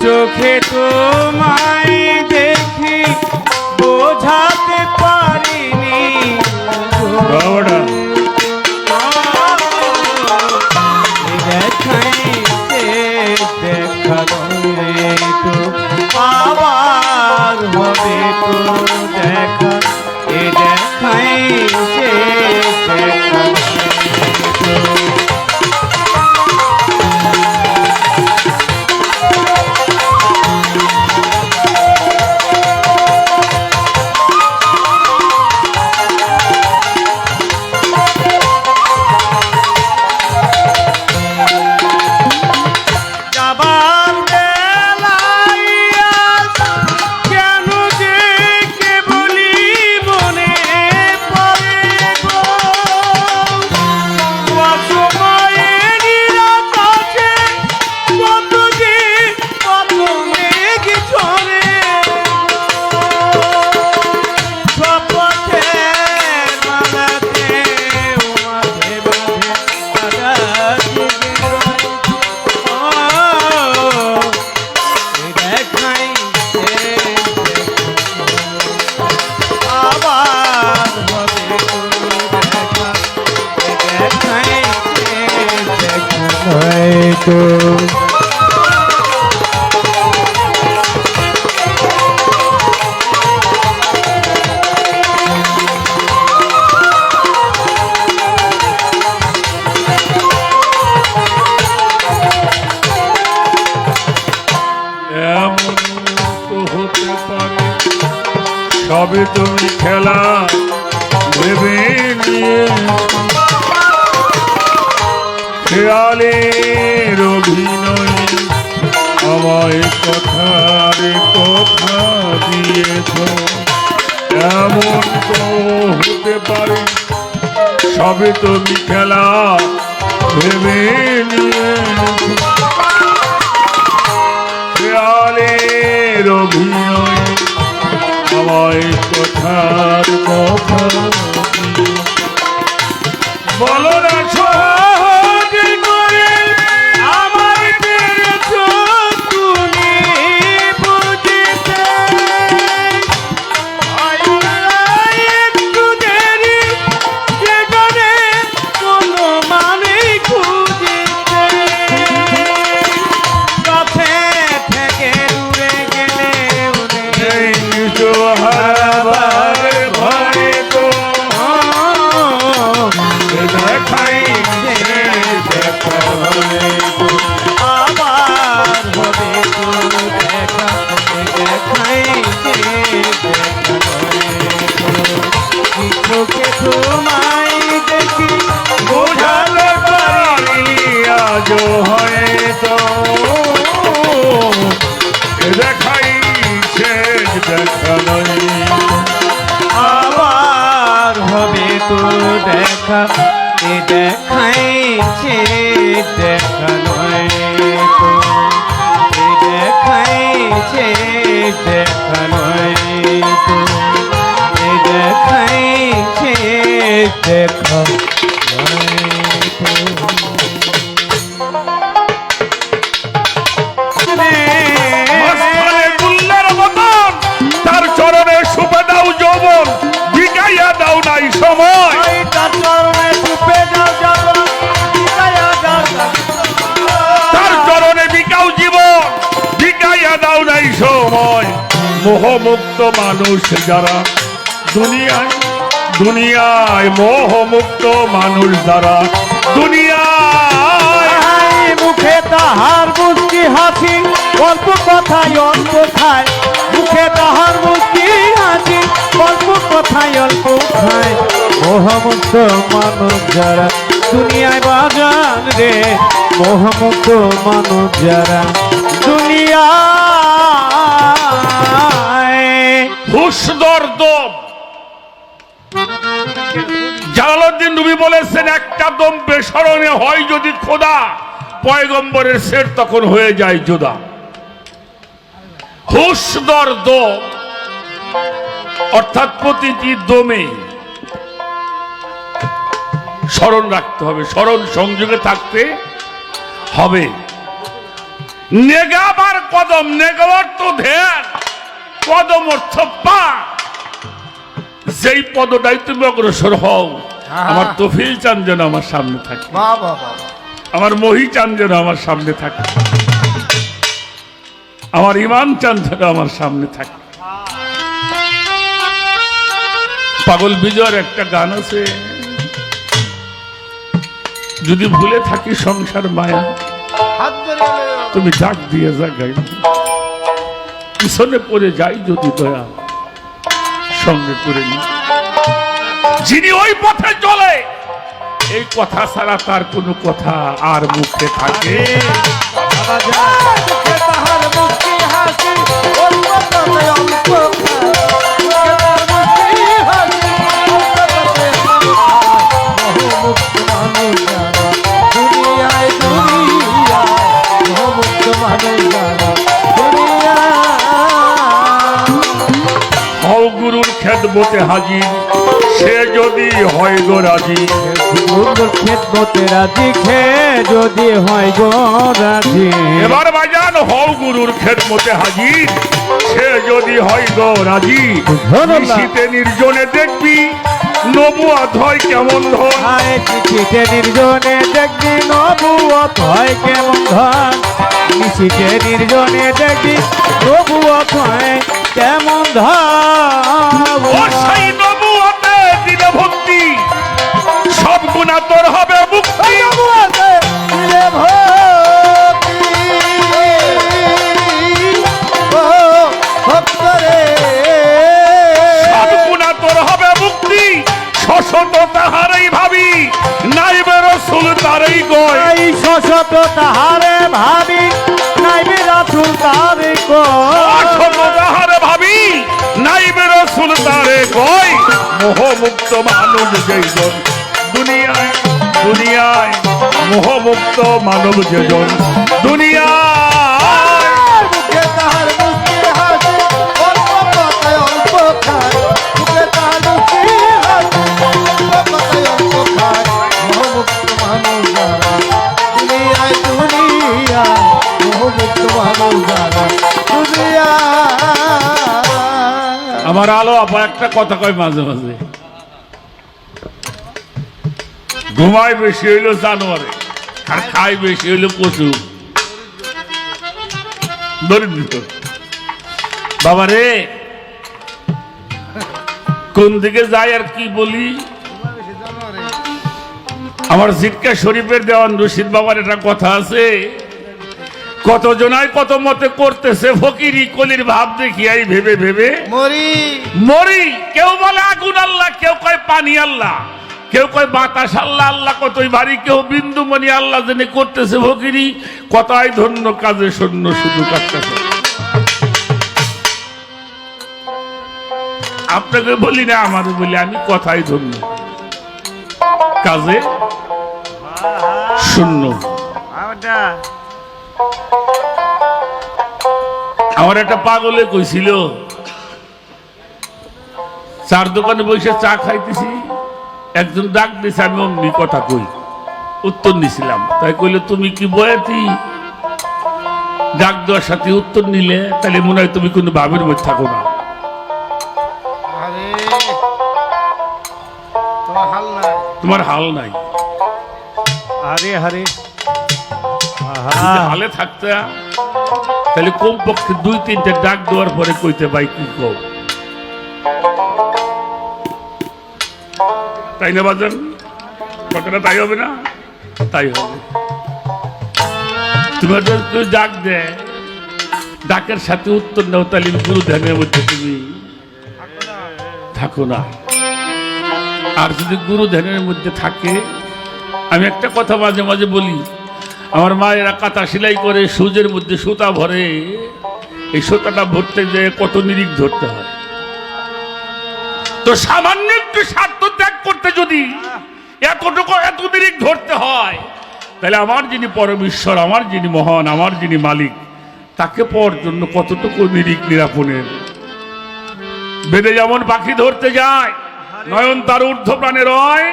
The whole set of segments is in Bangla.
চোখে তোমায় দেখি বোঝাতে পারিনি দেখাইতে দেখা তো আবার হবে তো দেখা এ দেখাইতে দেখা সবে তুমি খেলা ভেবে নিয়ে খেয়ালের অভিনয় আমায় কথার কথা দিয়েছ এমন তো হতে পারে সবে তুমি খেলা ভেবে নিয়ে খেয়ালের অভিনয় আমায় কথার কথা বলো না সহজ করে আমার পেরেছ তুমি বুঝিতে একটু দেরি যেখানে কোনো মানে খুঁজিতে কাছে থেকে দূরে গেলে হারাবার ভয়ে তো দেখাইতে দেখা আবার হবে তো দেখা দেখাইতে চোখে তোমায় দেখি বোঝাতে পারি আজ হয়তো দেখাইছে দেখা নয় আবার হবে তো দেখা এ দেখাইছে দেখা নয় তো এ দেখাইছে দেখা নয় তো এ দেখাইছে দেখা তার চরণে সুপে দাও যৌবন ভিগাইয়া দাও নাই সময় তার চরণে বিকাও জীবন ভিগাইয়া দাও নাই সময় মোহমুক্ত মানুষ যারা দুনিয়ায় দুনিয়ায় মোহমুক্ত মানুষ যারা দুনিয়ায় মুখে তাহার মুক্তি হাসি অল্প কথায় অল্প খায় মুখে তাহার মুক্তি হাসি অল্প কথায় অল্প খায় মোহমুক্ত মানুষ যারা দুনিয়ায় বাজান রে মোহমুক্ত মানুষ যারা দুনিয়ায় হুশদর্দ জালালউদ্দিন রুমি বলেছেন একটা দম বেসরণে হয় যদি খোদা পয়গম্বরের শের তখন হয়ে যায় জুদা হুশদর্দ অর্থাৎ প্রতিটি দমে স্মরণ রাখতে হবে, স্মরণ সংযোগে থাকতে হবে। নেগাবার কদম, নেগাবার তো ধ্যান, কদম অর্থ পা। যেই পদটাই তুমি অগ্রসর হও, আমার তফিল চান যেন আমার সামনে থাকে, আমার মহি চান যেন আমার সামনে থাকে, আমার ইমান চান যেন আমার সামনে থাকে। পাগল বিজয়ের একটা গান আছে, যদি ভুলে থাকি সংসার মায়া, তুমি ডাক দিয়ে যা গাই, পিছনে পড়ে যাই যদি দয়া, সঙ্গে করে নি। যিনি ওই পথে চলে, এই কথা ছাড়া তার কোনো কথা আর মুখে থাকে। হও গুরুর খেদমতে হাজির, সে যদি হয় গো রাজি। গুরুর খেদমতে রাজি, খে যদি হয় গো রাজি। এবার বাজান, হও গুরুর খেদমতে হাজির, সে যদি হয় গো রাজি। শীতে নির্জনে দেখবি নবুয়াত হয় কেমন ধন, শীতে নির্জনে দেখবি নবুয়াত হয় কেমন ধন। শীতে নির্জনে দেখবি নবুয়াত হয় কেমন ধন। ও সেই নবুয়াতে দিলে ভক্তি, সব গুণা তোর হবে মুক্তি। নবুয়াতে দিলে ভক্তি, ও ভক্ত রে, সব গুণা তোর হবে মুক্তি। শশত তাহারই ভাবি, নাইবে রসুল তারই গয়। এই শশত তাহারে ভাবি, নাইবে রাসূল তারে কয়। শশত তাহারে ভাবি, নাইবে রসুল তারে গয়। মোহমুক্ত মানব যেজন দুনিয়ায়, দুনিয়ায় মোহমুক্ত মানব যেজন দুনিয়ায়। মুখে তাহার মুক্তি হাসি, অল্প কথায় অল্প খায়। মুখে তাহার মুক্তি হাসি, অল্প কথায় অল্প খায়। মোহমুক্ত মানুষ যারা দুনিয়ায়, দুনিয়ায় মোহমুক্ত মানুষ যারা দুনিয়ায়। আমার আলো আপা একটা কথা কয় মাঝে মাঝে, ঘুমায় বেশি হইলো জানোয়ারে, আর খাই বেশি হইলো পশু। দরিদ্র বাবা রে, কোন দিকে যাই আর কি বলি। আমার জিটকা শরীফের দেওয়ান রশিদ বাবার একটা কথা আছে, কত জনায় কত মতে করতেছে ফকিরি, কলির ভাব দেখিয়াই ভেবে ভেবে মরি মরি। কেউ বলে আগুন আল্লাহ, কেউ কয় পানি আল্লাহ, কেউ কয় বাতাস আল্লাহ, আল্লাহ কতই ভারী, কেউ বিন্দুমণি আল্লাহ জেনে করতেছে ফকিরি। কথাই ধন্য কাজে শূন্য শুধু কাটতেছে। আপনাকে বলি না, আমারও বলি, আমি কথাই ধন্য কাজে শূন্য। আমার একটা পাগলে কইছিল, চার দোকানে বসে চা খাইতেছি, একজন ডাক দিছে, আমি অমনি কথা কই, উত্তর নিছিলাম। তাই কইলে তুমি কি বয়াতি, ডাক দেওয়ার সাথে উত্তর নিলে তাহলে মনে হয় তুমি কোনো ভাবের মধ্যে থাকো না। তোমার হাল নাই। আরে হারে যদি হালে থাকতে তাহলে কমপক্ষে 2-3টে ডাক দেওয়ার পরে কইতে ভাই কি কও, তাই না বাজান? কথাটা তাই হবে না? তাই হবে। তোমার যদি ডাক দেয়, ডাকের সাথে উত্তর দাও, তাহলে গুরু ধ্যানের মধ্যে তুমি থাকো না। আর যদি গুরু ধ্যানের মধ্যে থাকে, আমি একটা কথা মাঝে মাঝে বলি, আমার মায়েরা কাঁথা সেলাই করে সুজের মধ্যে সুতা ভরে, এই সুতাটা ভরতে যেয়ে কত নিরিখ ধরতে হয়। তো সামান্য একটু স্বার্থ ত্যাগ করতে যদি এতটুকু এত নিরিখ ধরতে হয়, তাহলে আমার যিনি পরমেশ্বর, আমার যিনি মহান, আমার যিনি মালিক, তাকে পাওয়ার জন্য কতটুকু নিরিখ নিরাপনের। বেদে যেমন পাখি ধরতে যায়, নয়ন তার ঊর্ধ্ব প্রাণে রয়,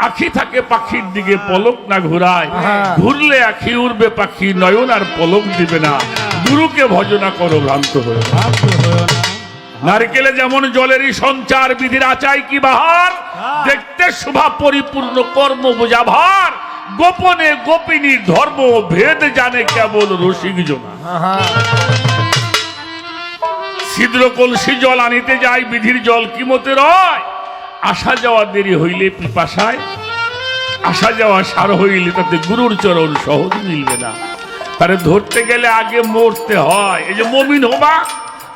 আখি থাকে পাখির দিকে পলক না ঘুরায়, হ্যাঁ। ঘুরলে আখি উড়বে পাখি, নয়ন আর পলক দিবে না। গুরুকে ভজনা করো ভ্রান্ত হয়ে। নারকেলে যেমন জলেরই সঞ্চার, বিধির আচাই কি বাহার, দেখতে শোভা পরিপূর্ণ কর্ম বোঝা ভার, গোপনে গোপিনীর ধর্ম ভেদ জানে কেবল রসিক জনা। ছিদ্র কলসি জল আনিতে যায়, বিধির জল কি মতে রয়, আসা যাওয়া দেরি হইলে পিপাসায়, আসা যাওয়া সার হইলে তাতে গুরুর চরণ সহজ মিলবে না। তারে ধরতে গেলে আগে মরতে হয়। এই যে মমিন হবা,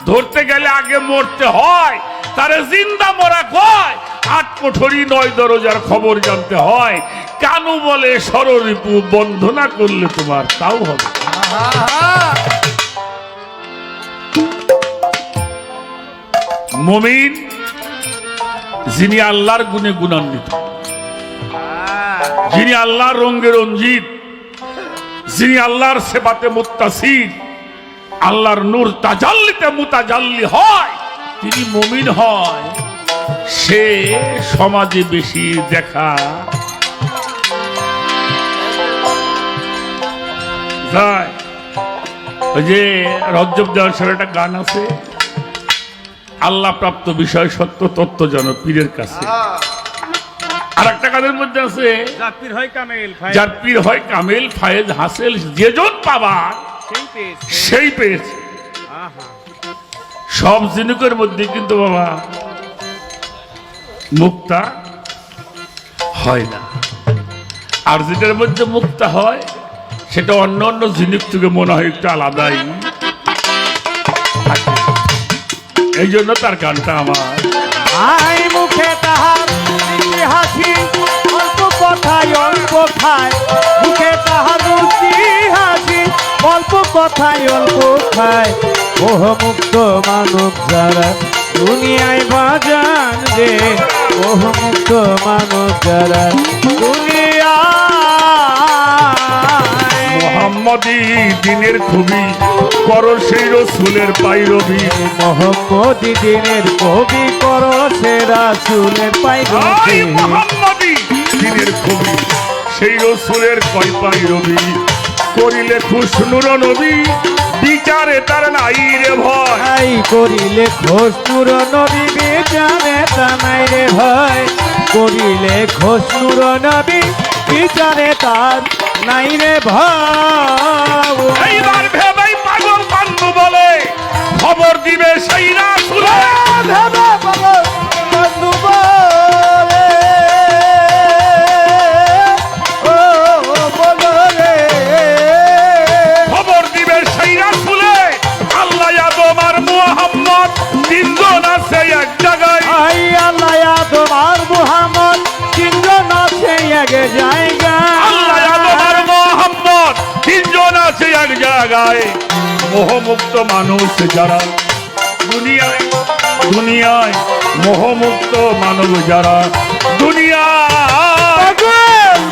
ধরতে গেলে আগে মরতে হয়। তারে জিন্দা মরা কয়, আট কোঠরি 9 দরজার খবর জানতে হয়। কানু বলে সররিপু, বন্ধনা করলে তোমার তাও হবে। মুমিন যিনি আল্লাহর গুণে গুণান্বিত, যিনি আল্লাহর রঙ্গে রঞ্জিত, যিনি আল্লাহর সেবাতে মুত্তাসির, আল্লাহর নূর তাজাল্লিতে মুতাজাল্লি হয়, তিনি মুমিন হয়। সে সমাজে বেশি দেখা যায়। ওই যে রজ্জব দেওয়ার সাথে একটা গান আছে, আল্লাহ প্রাপ্ত বিষয় সত্য তত্ত্ব যেন পীরের কাছে। আর একটা গানের মধ্যে আছে, যার পীর হয় কামেল ফায়েজ, যার পীর হয় কামেল ফায়েজ হাসেল, যেজন পাবার সেই পেয়েছে। সেই পেয়েছে। আহা, সব জিনুকের মধ্যে কিন্তু বাবা মুক্তা হয় না। আর যেটার মধ্যে মুক্তা হয় সেটা অন্য অন্য জিনিস থেকে মনে হয় একটু আলাদাই থাকে। এই জন্য তার গানটা আমার। আই মুখে তাহার মিষ্টি হাসি, অল্প কথায় অল্প খায়, মুখে তাহার মিষ্টি হাসি, অল্প কথায় অল্প খায়, মোহমুক্ত মানব যারা দুনিয়ায় বাজান রে, মোহমুক্ত মানব যারা দুনিয়ায়। মোহাম্মদী দিনের খুবই করো সেই রসুলের পাইরবি, মোহাম্মদী দিনের কবি করো সে রাসূলের পাইরবি। মোহাম্মদী দিনের খুবই সেই রসুলের কয় পাইরবি, করিলে খুশনুর নবী বিচারে তার নাই রে ভয়। আই করিলে খোসনুর নবী বিচারে তার নাই রে ভয়, করিলে খোসনুর নবী বিচারে তার নাই রে ভয়। এইবার ভেবেই পাগল পান্ডু বলে, খবর দিবে সেই রাসূলে। ভেবে পাগল বন্ধু বলে, ও বলো রে, খবর দিবে সেই রাসূলে। আল্লাহ আদম আর মুহাম্মদ তিনজন আছে এক জায়গায়। আই আল্লাহ তোমার মুহাম্মদ তিনজন আছে এক জায়গা। আল্লাহ আদম আর মুহাম্মদ তিনজন আছে এক জায়গায়। মোহমুক্ত মানুষ যারা দুনিয়ায়, দুনিয়ায় মোহমুক্ত মানব যারা দুনিয়ায়।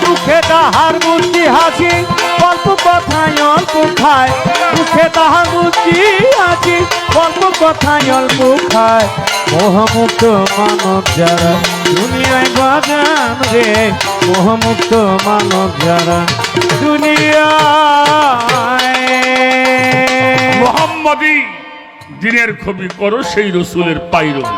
মুখে তাহার মুষ্টি হাসি, অল্প কথায় অল্প খায়, মুখে তাহার মুষ্টি হাসি, অল্প কথায় অল্প খায়, মোহমুক্ত মানব যারা দুনিয়ায় বাজান রে, মোহমুক্ত মানব যারা দুনিয়ায়। মোহাম্মদী দিনের খবি করো সেই রসুলের পাইরবি।